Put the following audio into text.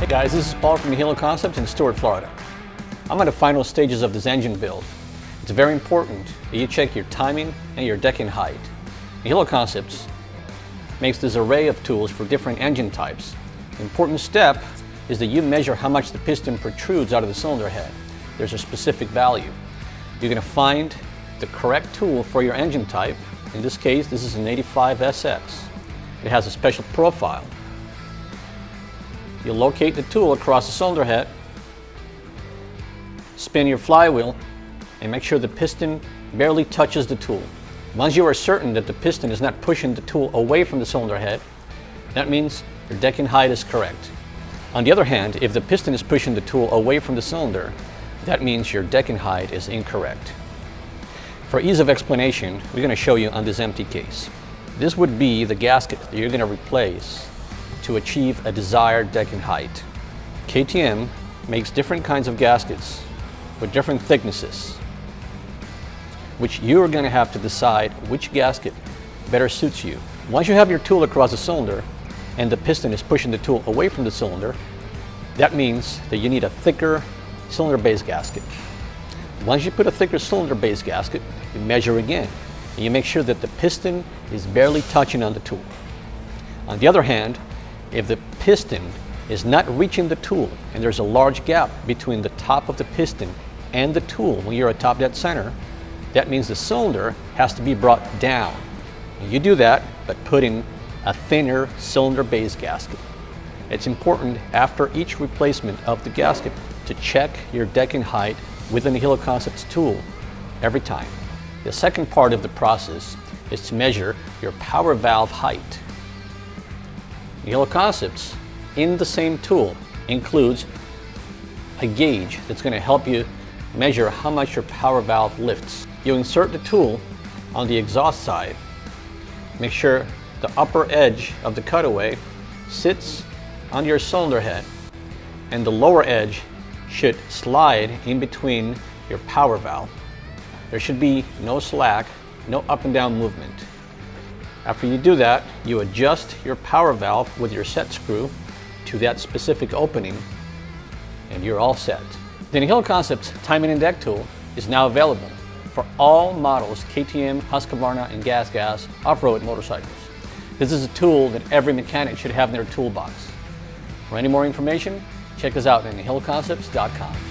Hey guys, this is Paul from Nihilo Concepts in Stuart, Florida. I'm at the final stages of this engine build. It's very important that you check your timing and your decking height. Nihilo Concepts makes this array of tools for different engine types. The important step is that you measure how much the piston protrudes out of the cylinder head. There's a specific value. You're going to find the correct tool for your engine type. In this case, this is an 85SX. It has a special profile. You'll locate the tool across the cylinder head, spin your flywheel, and make sure the piston barely touches the tool. Once you are certain that the piston is not pushing the tool away from the cylinder head, that means your decking height is correct. On the other hand, if the piston is pushing the tool away from the cylinder, that means your decking height is incorrect. For ease of explanation, we're going to show you on this empty case. This would be the gasket that you're going to replace to achieve a desired decking height. KTM makes different kinds of gaskets with different thicknesses, which you're going to have to decide which gasket better suits you. Once you have your tool across the cylinder and the piston is pushing the tool away from the cylinder, that means that you need a thicker cylinder base gasket. Once you put a thicker cylinder base gasket, you measure again and you make sure that the piston is barely touching on the tool. On the other hand, if the piston is not reaching the tool and there's a large gap between the top of the piston and the tool when you're atop dead center, that means the cylinder has to be brought down. And you do that by putting a thinner cylinder base gasket. It's important after each replacement of the gasket to check your decking height with the Nihilo Concepts tool every time. The second part of the process is to measure your power valve height. Nihilo Concepts, in the same tool, includes a gauge that's going to help you measure how much your power valve lifts. You insert the tool on the exhaust side. Make sure the upper edge of the cutaway sits on your cylinder head, and the lower edge should slide in between your power valve. There should be no slack, no up and down movement. After you do that, you adjust your power valve with your set screw to that specific opening, and you're all set. The Nihilo Concepts Timing and Deck Tool is now available for all models KTM, Husqvarna, and GASGAS off-road motorcycles. This is a tool that every mechanic should have in their toolbox. For any more information, check us out at nihiloconcepts.com.